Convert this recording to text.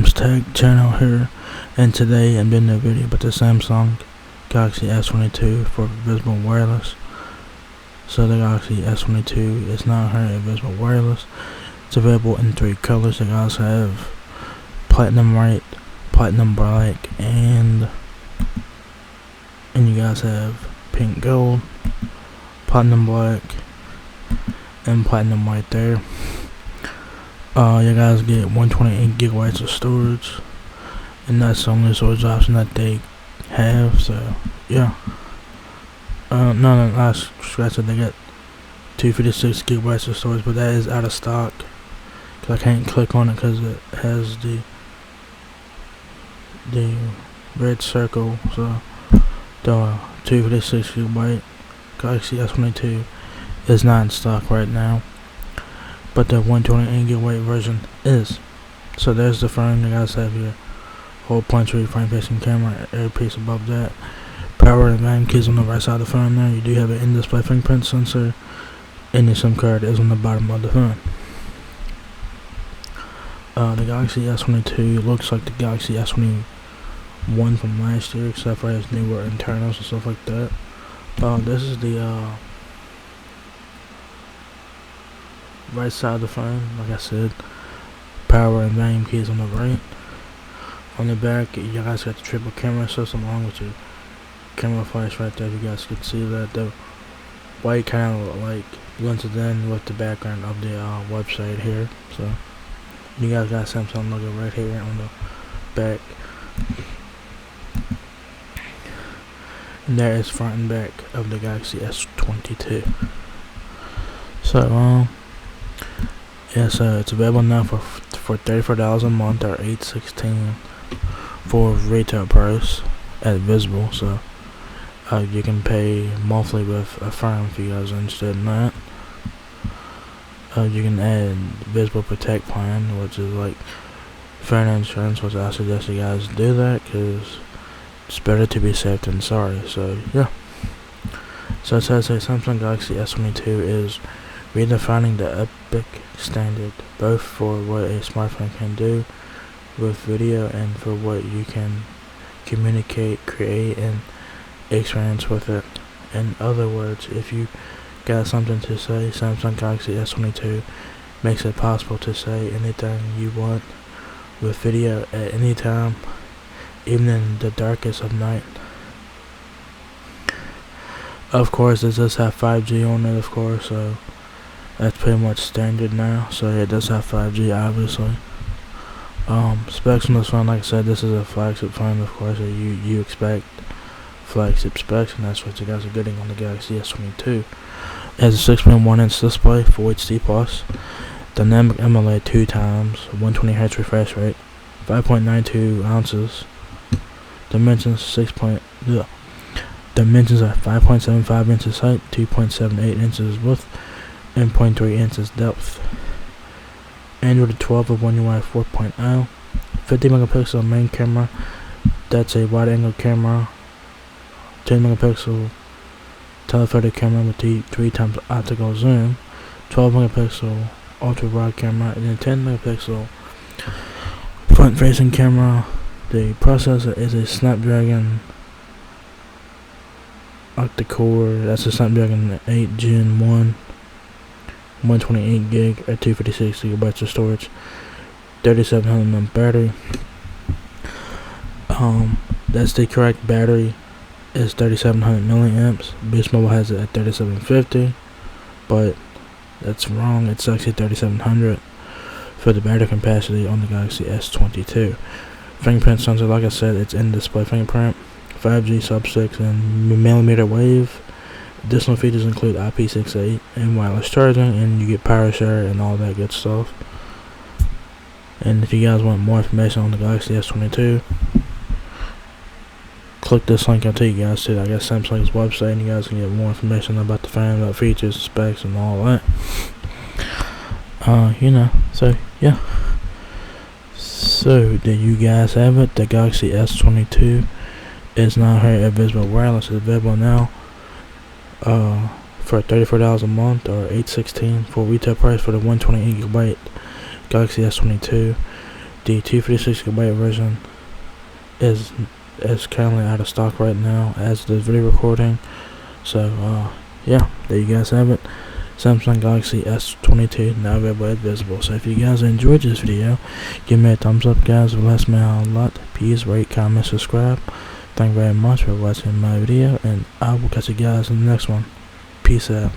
Games Tech channel here, and today I'm doing a video about the Samsung Galaxy S22 for visible wireless. So the Galaxy S22 is not here invisible wireless. It's available in 3 colors. You guys have platinum white, platinum black, and you guys have pink gold, platinum black, and platinum white there. You guys get 128 gigabytes of storage, and that's the only storage option that they have. So yeah, no, I scratched it. They got 256 gigabytes of storage, but that is out of stock. Cause I can't click on it because it has the red circle. So the 256 gigabyte Galaxy S22 is not in stock right now, but the 128 gigabyte version is. So there's the phone. You guys have your whole punch read frame facing camera, every piece above that. Power and volume keys on the right side of the phone there. You do have an in-display fingerprint sensor, and your SIM card is on the bottom of the phone. The Galaxy S22 looks like the Galaxy S21 from last year, except for its newer internals and stuff like that. This is the right side of the phone. Like I said, power and volume keys on the right. On the back, you guys got the triple camera system along with your camera flash right there. If you guys could see that, the white kind of like blends it in with the background of the website here. So you guys got Samsung logo right here on the back. And there is front and back of the Galaxy S22. So yeah, so it's available now for $34 a month or $816 for retail price at visible. So you can pay monthly with a firm if you guys are interested in that. You can add visible protect plan, which is like phone insurance, which I suggest you guys do that because it's better to be safe than sorry. So yeah, so it says here Samsung Galaxy S22 is redefining the epic standard, both for what a smartphone can do with video and for what you can communicate, create, and experience with it. In other words, if you got something to say, Samsung Galaxy S22 makes it possible to say anything you want with video at any time, even in the darkest of night. Of course, it does have 5G on it, of course, so that's pretty much standard now. So it does have 5G, obviously. Specs on this phone, like I said, this is a flagship phone, of course, so you expect flagship specs, and that's what you guys are getting on the Galaxy S22. It has a 6.1-inch display, Full HD plus, dynamic AMOLED 2x, 120Hz refresh rate, 5.92 ounces, dimensions dimensions are 5.75 inches height, 2.78 inches width, and 0.3 inches depth. Android 12 with One UI 4.0, 50 megapixel main camera, that's a wide angle camera, 10 megapixel telephoto camera with 3 times optical zoom, 12 megapixel ultra wide camera, and then 10 megapixel front facing camera. The processor is a Snapdragon octa-core, that's a Snapdragon 8 Gen 1, 128 gig or 256 gigabytes of storage, 3700 mAh battery. That's the correct battery. It's 3700 milliamps. Boost Mobile has it at 3750, but that's wrong. It's actually 3700 for the battery capacity on the Galaxy S22. Fingerprint sensor, like I said, it's in-display fingerprint, 5G sub-6 and millimeter wave. Additional features include IP68 and wireless charging, and you get power share and all that good stuff. And if you guys want more information on the Galaxy S22, click this link. I'll take you guys to, I guess, Samsung's website, and you guys can get more information about the phone, about features, specs, and all that. So yeah. So there you guys have it. The Galaxy S22 is now here at visible wireless. It's available now for $34 a month or $816 for retail price for the 128 GB Galaxy S22. The 256GB version is currently out of stock right now as this video recording. So yeah, there you guys have it. Samsung Galaxy S22 now available as visible. So if you guys enjoyed this video, give me a thumbs up, guys. It lets me out a lot. Please rate, comment, subscribe. Thank you very much for watching my video, and I will catch you guys in the next one. Peace out.